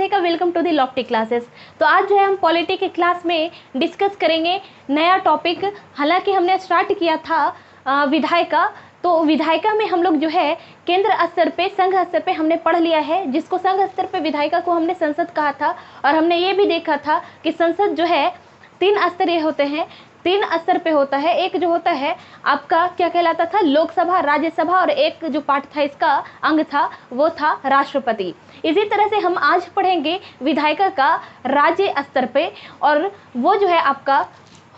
का welcome to the lofty classes. तो आज जो है हम पॉलिटी की क्लास में डिस्कस करेंगे नया टॉपिक। हालांकि हमने स्टार्ट किया था विधायिका, तो विधायिका में हम लोग जो है केंद्र स्तर पे, संघ स्तर पे हमने पढ़ लिया है, जिसको संघ स्तर पे विधायिका को हमने संसद कहा था। और हमने ये भी देखा था कि संसद जो है 3 स्तरीय होते हैं, 3 स्तर पे होता है। एक जो होता है आपका क्या कहलाता था, लोकसभा, राज्यसभा, और एक जो पार्ट था इसका अंग था वो था राष्ट्रपति। इसी तरह से हम आज पढ़ेंगे विधायिका का राज्य स्तर पे, और वो जो है आपका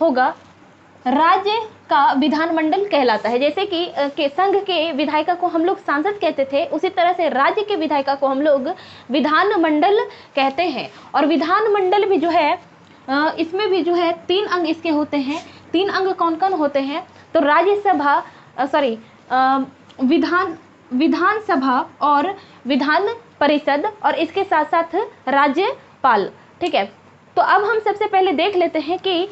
होगा राज्य का विधानमंडल कहलाता है। जैसे कि संघ के विधायिका को हम लोग सांसद कहते थे, उसी तरह से राज्य के विधायिका को हम लोग विधानमंडल कहते हैं। और विधानमंडल भी जो है इसमें भी जो है 3 अंग इसके होते हैं। 3 अंग कौन कौन होते हैं, तो राज्यसभा विधानसभा और विधान परिषद, और इसके साथ साथ राज्यपाल। ठीक है, तो अब हम सबसे पहले देख लेते हैं कि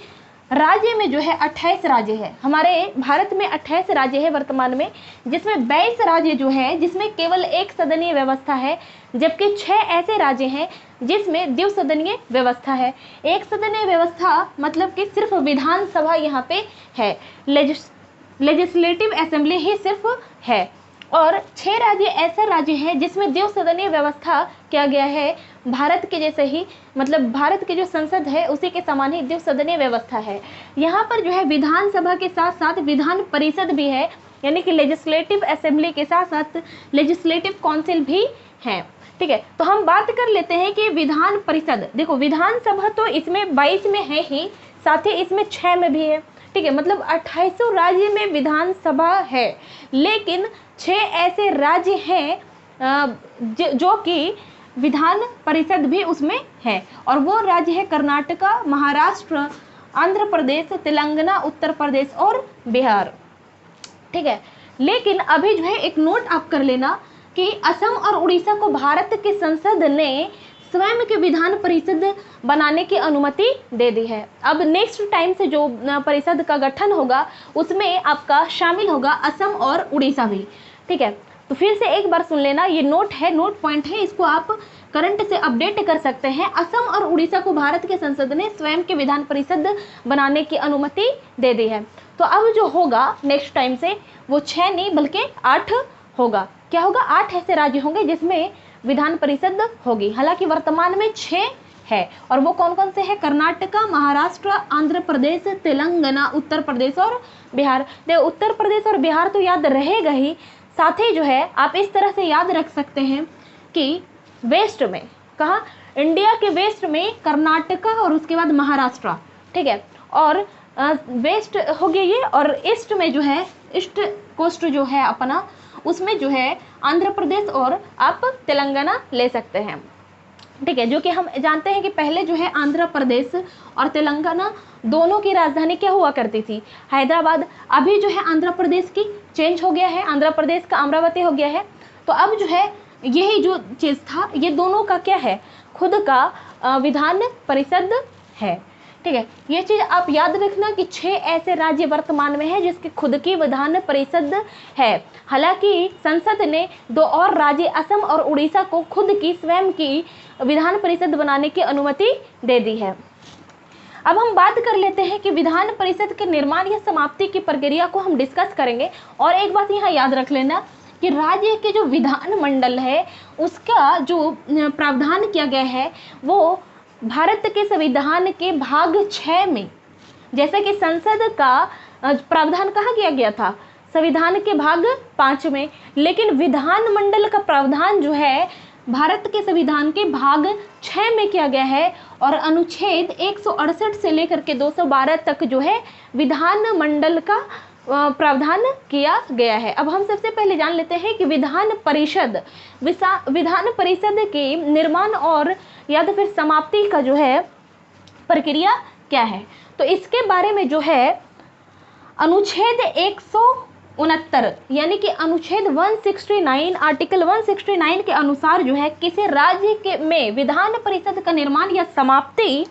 राज्य में जो है 28 राज्य है। हमारे भारत में 28 राज्य है वर्तमान में, जिसमें 22 राज्य जो है जिसमें केवल एक सदनीय व्यवस्था है, जबकि 6 ऐसे राज्य हैं जिसमें द्विसदनीय व्यवस्था है। एक सदनीय व्यवस्था मतलब कि सिर्फ विधानसभा यहाँ पे है, लेजिस्लेटिव असेंबली ही सिर्फ है। और 6 राज्य ऐसा राज्य है जिसमें द्विसदनीय व्यवस्था किया गया है। भारत के जैसे ही, मतलब भारत के जो संसद है उसी के समान ही द्विसदनीय व्यवस्था है। यहाँ पर जो है विधानसभा के साथ साथ विधान परिषद भी है, यानी कि लेजिस्लेटिव असेंबली के साथ साथ लेजिस्लेटिव काउंसिल भी है। ठीक है, तो हम बात कर लेते हैं कि विधान परिषद। देखो, विधानसभा तो इसमें 22 में है ही, साथ ही इसमें 6 में भी है। ठीक है, मतलब 28 राज्य में विधानसभा है, लेकिन 6 ऐसे राज्य हैं जो कि विधान परिषद भी उसमें है। और वो राज्य है कर्नाटका, महाराष्ट्र, आंध्र प्रदेश, तेलंगाना, उत्तर प्रदेश और बिहार। ठीक है, लेकिन अभी जो है एक नोट आप कर लेना कि असम और उड़ीसा को भारत के संसद ने स्वयं के विधान परिषद बनाने की अनुमति दे दी है। अब नेक्स्ट टाइम से जो परिषद का गठन होगा उसमें आपका शामिल होगा असम और उड़ीसा भी। ठीक है, तो फिर से एक बार सुन लेना, ये नोट है, नोट पॉइंट है, इसको आप करंट से अपडेट कर सकते हैं। असम और उड़ीसा को भारत के संसद ने स्वयं के विधान परिषद बनाने की अनुमति दे दी है। तो अब जो होगा नेक्स्ट टाइम से वो 6 नहीं बल्कि 8 होगा। क्या होगा, 8 ऐसे राज्य होंगे जिसमें विधान परिषद होगी। हालांकि वर्तमान में 6 है, और वो कौन कौन से हैं, कर्नाटका, महाराष्ट्र, आंध्र प्रदेश, तेलंगाना, उत्तर प्रदेश और बिहार। देखो, उत्तर प्रदेश और बिहार तो याद रहेगा ही, साथ ही जो है आप इस तरह से याद रख सकते हैं कि वेस्ट में, कहाँ, इंडिया के वेस्ट में कर्नाटका और उसके बाद महाराष्ट्र। ठीक है, और वेस्ट हो गया ये, और ईस्ट में जो है, ईस्ट कोस्ट जो है अपना, उसमें जो है आंध्र प्रदेश और आप तेलंगाना ले सकते हैं। ठीक है, जो कि हम जानते हैं कि पहले जो है आंध्र प्रदेश और तेलंगाना दोनों की राजधानी क्या हुआ करती थी, हैदराबाद। अभी जो है आंध्र प्रदेश की चेंज हो गया है, आंध्र प्रदेश का अमरावती हो गया है। तो अब जो है यही जो चीज़ था, ये दोनों का क्या है, खुद का विधान परिषद है। ठीक है, ये चीज़ आप याद रखना कि 6 ऐसे राज्य वर्तमान में है जिसकी खुद की विधान परिषद है। हालांकि संसद ने 2 और राज्य असम और उड़ीसा को खुद की स्वयं की विधान परिषद बनाने की अनुमति दे दी है। अब हम बात कर लेते हैं कि विधान परिषद के निर्माण या समाप्ति की प्रक्रिया को हम डिस्कस करेंगे। और एक बात यहाँ याद रख लेना कि राज्य के जो विधानमंडल है उसका जो प्रावधान किया गया है वो भारत के संविधान के भाग 6 में, जैसे कि संसद का प्रावधान कहाँ किया गया था, संविधान के भाग 5 में, लेकिन विधानमंडल का प्रावधान जो है भारत के संविधान के भाग 6 में किया गया है। और अनुच्छेद 168 से लेकर के 212 तक जो है विधानमंडल का प्रावधान किया गया है। अब हम सबसे पहले जान लेते हैं कि विधान परिषद के निर्माण और या तो फिर समाप्ति का जो है प्रक्रिया क्या है। तो इसके बारे में जो है अनुच्छेद 169 यानी कि अनुच्छेद 169 आर्टिकल 169 के अनुसार जो है किसी राज्य के में विधान परिषद का निर्माण या समाप्ति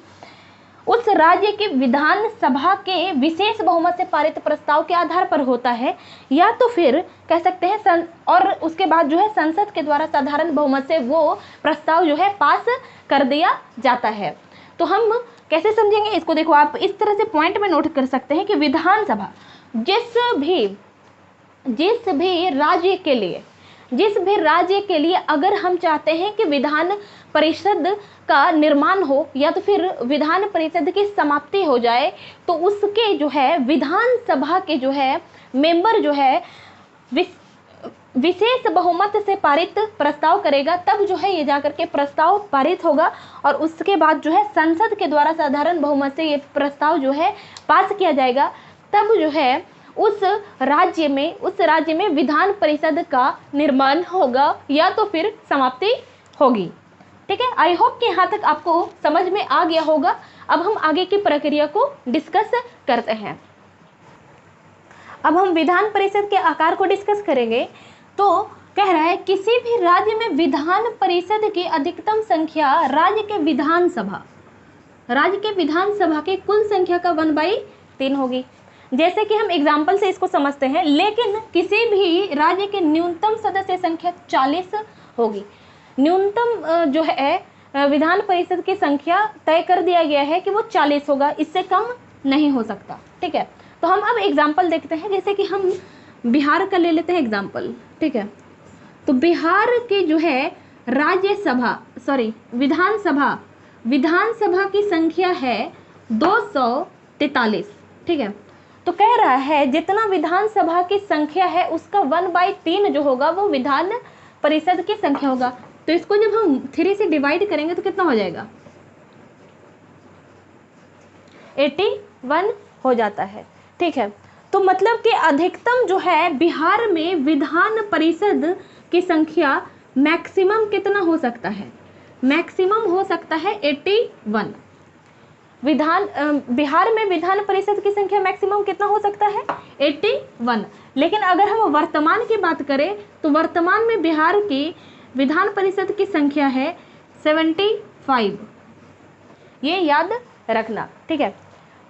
उस राज्य की विधानसभा के विशेष बहुमत से पारित प्रस्ताव के आधार पर होता है, या तो फिर कह सकते हैं और उसके बाद जो है संसद के द्वारा साधारण बहुमत से वो प्रस्ताव जो है पास कर दिया जाता है। तो हम कैसे समझेंगे इसको, देखो आप इस तरह से पॉइंट में नोट कर सकते हैं कि विधानसभा जिस भी राज्य के लिए अगर हम चाहते हैं कि विधान परिषद का निर्माण हो या तो फिर विधान परिषद की समाप्ति हो जाए, तो उसके जो है विधानसभा के जो है मेंबर जो है विशेष बहुमत से पारित प्रस्ताव करेगा, तब जो है ये जाकर के प्रस्ताव पारित होगा और उसके बाद जो है संसद के द्वारा साधारण बहुमत से ये प्रस्ताव जो है पास किया जाएगा, तब जो है उस राज्य में विधान परिषद का निर्माण होगा या तो फिर समाप्ति होगी। ठीक है, आई होप कि यहाँ तक आपको समझ में आ गया होगा। अब हम आगे की प्रक्रिया को डिस्कस करते हैं। अब हम विधान परिषद के आकार को डिस्कस करेंगे। तो कह रहा है किसी भी राज्य में विधान परिषद की अधिकतम संख्या राज्य के विधानसभा की कुल संख्या का 1/3 होगी। जैसे कि हम एग्जाम्पल से इसको समझते हैं, लेकिन किसी भी राज्य के न्यूनतम सदस्य संख्या 40 होगी। न्यूनतम जो है विधान परिषद की संख्या तय कर दिया गया है कि वो 40 होगा, इससे कम नहीं हो सकता। ठीक है, तो हम अब एग्जाम्पल देखते हैं। जैसे कि हम बिहार का ले लेते हैं एग्जाम्पल। ठीक है, तो बिहार के जो है विधानसभा की संख्या है 243। ठीक है, तो कह रहा है जितना विधानसभा की संख्या है उसका 1/3 जो होगा वो विधान परिषद की संख्या होगा। तो इसको जब हम 3 से डिवाइड करेंगे तो कितना हो जाएगा, 81 हो जाता है। ठीक है, तो मतलब कि अधिकतम जो है बिहार में विधान परिषद की संख्या मैक्सिमम कितना हो सकता है, मैक्सिमम हो सकता है 81। बिहार में विधान परिषद की संख्या मैक्सिमम कितना हो सकता है, 81। लेकिन अगर हम वर्तमान की बात करें तो वर्तमान में बिहार की विधान परिषद की संख्या है 75। ये याद रखना। ठीक है,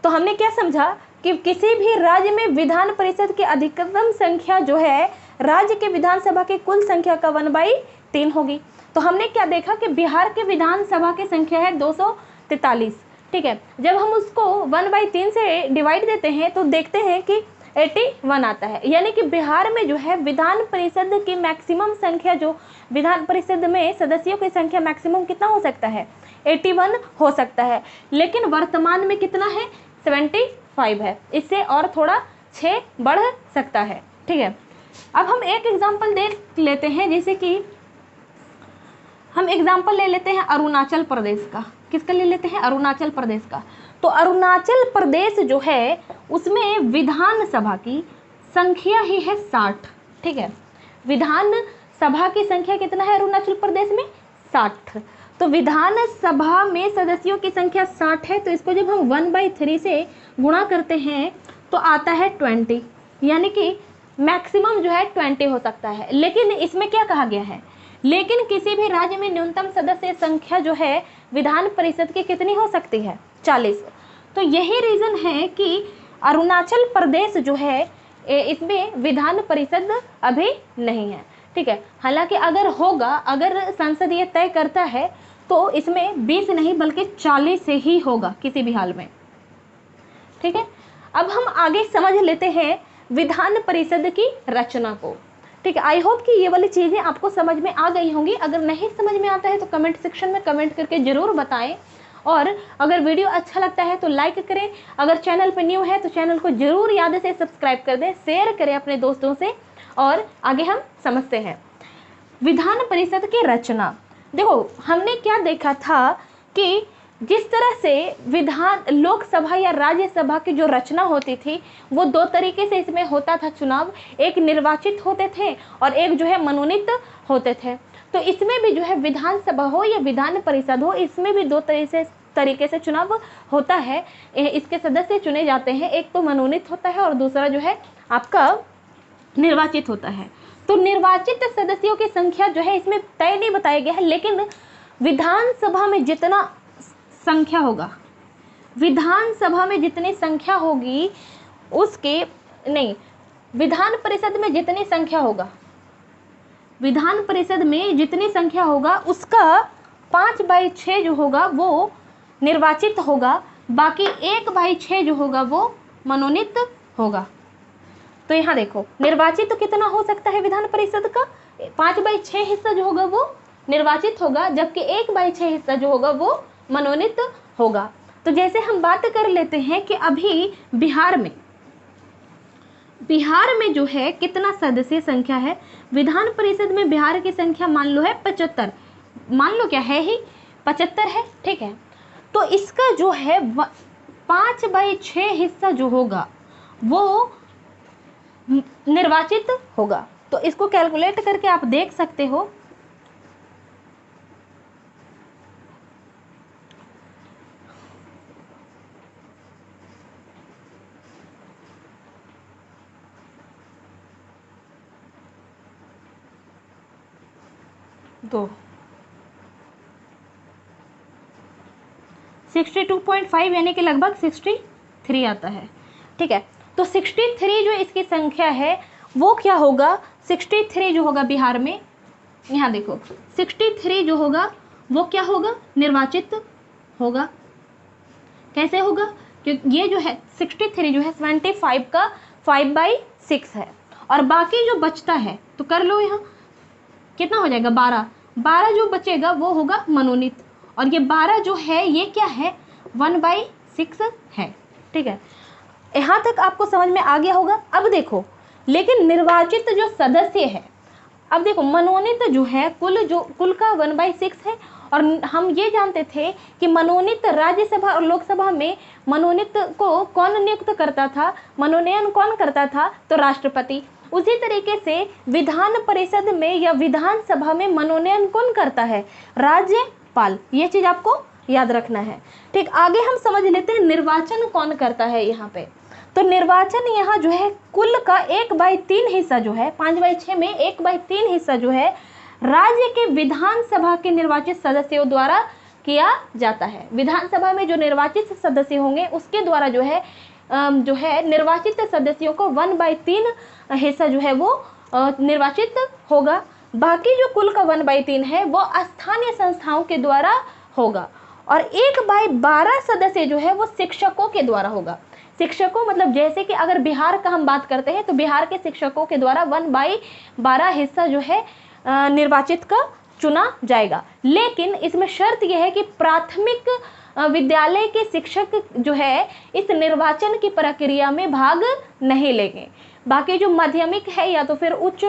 तो हमने क्या समझा कि किसी भी राज्य में विधान परिषद की अधिकतम संख्या जो है राज्य के विधानसभा की कुल संख्या का 1/3 होगी। तो हमने क्या देखा कि बिहार के विधानसभा की संख्या है 243। ठीक है, जब हम उसको 1/3 से डिवाइड देते हैं तो देखते हैं कि 81 आता है। यानी कि बिहार में जो है विधान परिषद की मैक्सिमम संख्या, जो विधान परिषद में सदस्यों की संख्या मैक्सिमम कितना हो सकता है, 81 हो सकता है। लेकिन वर्तमान में कितना है, 75 है। इससे और थोड़ा 6 बढ़ सकता है। ठीक है, अब हम एक एग्जाम्पल देख लेते हैं। जैसे कि हम एग्जाम्पल ले लेते हैं अरुणाचल प्रदेश का। किसका ले लेते हैं, अरुणाचल प्रदेश का। तो अरुणाचल प्रदेश जो है उसमें विधानसभा की संख्या ही है 60। ठीक है, विधानसभा की संख्या कितना है अरुणाचल प्रदेश में, 60। तो विधानसभा में सदस्यों की संख्या 60 है, तो इसको जब हम 1/3 से गुणा करते हैं तो आता है 20। यानी कि मैक्सिमम जो है 20 हो सकता है। लेकिन इसमें क्या कहा गया है, लेकिन किसी भी राज्य में न्यूनतम सदस्य संख्या जो है विधान परिषद की कितनी हो सकती है, 40। तो यही रीज़न है कि अरुणाचल प्रदेश जो है इसमें विधान परिषद अभी नहीं है। ठीक है, हालांकि अगर होगा, अगर संसद ये तय करता है तो इसमें 20 नहीं बल्कि 40 से ही होगा किसी भी हाल में। ठीक है, अब हम आगे समझ लेते हैं विधान परिषद की रचना को। ठीक है, आई होप कि ये वाली चीज़ें आपको समझ में आ गई होंगी। अगर नहीं समझ में आता है तो कमेंट सेक्शन में कमेंट करके ज़रूर बताएं, और अगर वीडियो अच्छा लगता है तो लाइक करें। अगर चैनल पर न्यू है तो चैनल को ज़रूर याद से सब्सक्राइब कर दें, शेयर करें अपने दोस्तों से। और आगे हम समझते हैं विधान परिषद की रचना। देखो, हमने क्या देखा था कि जिस तरह से लोकसभा या राज्यसभा की जो रचना होती थी वो 2 तरीके से इसमें होता था चुनाव। एक निर्वाचित होते थे और एक जो है मनोनीत होते थे। तो इसमें भी जो है विधानसभा हो या विधान परिषद हो, इसमें भी 2 तरीके से चुनाव होता है। इसके सदस्य चुने जाते हैं, एक तो मनोनीत होता है और दूसरा जो है आपका निर्वाचित होता है। तो निर्वाचित सदस्यों की संख्या जो है इसमें तय नहीं बताया गया है, लेकिन विधानसभा में जितना संख्या होगा, विधानसभा में जितनी संख्या होगी उसके नहीं, विधान परिषद में जितनी संख्या होगा, विधान परिषद में जितनी संख्या होगा उसका 5/6 जो होगा वो निर्वाचित होगा, बाकी 1/6 जो होगा वो मनोनीत होगा। तो यहाँ देखो निर्वाचित तो कितना हो सकता है विधान परिषद का, 5/6 हिस्सा जो होगा वो निर्वाचित होगा, जबकि 1/6 हिस्सा जो होगा वो मनोनीत होगा। तो जैसे हम बात कर लेते हैं कि अभी बिहार में जो है कितना सदस्य संख्या है विधान परिषद में, बिहार की संख्या मान लो है 75, मान लो क्या है ही 75 है, ठीक है। तो इसका जो है 5/6 हिस्सा जो होगा वो निर्वाचित होगा। तो इसको कैलकुलेट करके आप देख सकते हो, तो 62.5 यानी कि लगभग 63 आता है, ठीक है। तो 63 जो इसकी संख्या है वो क्या होगा, 63 जो होगा बिहार में, यहाँ देखो 63 जो होगा वो क्या होगा, निर्वाचित होगा। कैसे होगा, क्योंकि ये जो है 63 जो है 75 का 5/6 है, और बाकी जो बचता है तो कर लो यहाँ कितना हो जाएगा, 12 जो बचेगा वो होगा मनोनीत, और ये 12 जो है ये क्या है 1/6 है, ठीक है। यहाँ तक आपको समझ में आ गया होगा। अब देखो लेकिन निर्वाचित जो सदस्य है, अब देखो मनोनीत जो है कुल का 1/6 है, और हम ये जानते थे कि मनोनीत राज्यसभा और लोकसभा में मनोनीत को कौन नियुक्त करता था, मनोनयन कौन करता था, तो राष्ट्रपति। उसी तरीके से विधान परिषद में या विधानसभा में मनोनयन कौन करता है, राज्यपाल। ये चीज आपको याद रखना है, ठीक। आगे हम समझ लेते हैं निर्वाचन कौन करता है यहाँ पे। तो निर्वाचन यहाँ जो है कुल का 1/3 हिस्सा जो है, 5/6 में 1/3 हिस्सा जो है राज्य के विधानसभा के निर्वाचित सदस्यों द्वारा किया जाता है। विधानसभा में जो निर्वाचित सदस्य होंगे उसके द्वारा जो है निर्वाचित सदस्यों को 1/3 हिस्सा जो है वो निर्वाचित होगा। बाकी जो कुल का 1/3 है वो स्थानीय संस्थाओं के द्वारा होगा, और 1/12 सदस्य जो है वो शिक्षकों के द्वारा होगा। शिक्षकों मतलब जैसे कि अगर बिहार का हम बात करते हैं तो बिहार के शिक्षकों के द्वारा 1/12 हिस्सा जो है निर्वाचित का चुना जाएगा। लेकिन इसमें शर्त यह है कि प्राथमिक विद्यालय के शिक्षक जो है इस निर्वाचन की प्रक्रिया में भाग नहीं लेंगे। बाकी जो माध्यमिक है या तो फिर उच्च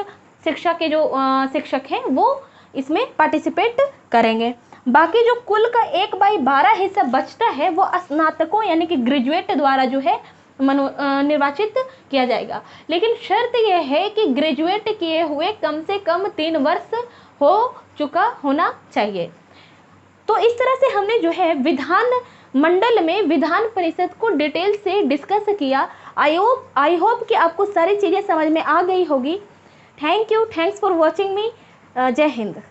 शिक्षा के जो शिक्षक हैं वो इसमें पार्टिसिपेट करेंगे। बाकी जो कुल का 1/12 हिस्सा बचता है वो स्नातकों यानी कि ग्रेजुएट द्वारा जो है निर्वाचित किया जाएगा। लेकिन शर्त यह है कि ग्रेजुएट किए हुए कम से कम 3 वर्ष हो चुका होना चाहिए। तो इस तरह से हमने जो है विधान मंडल में विधान परिषद को डिटेल से डिस्कस किया। आई होप कि आपको सारी चीज़ें समझ में आ गई होगी। Thank you, thanks for watching मी। जय हिंद।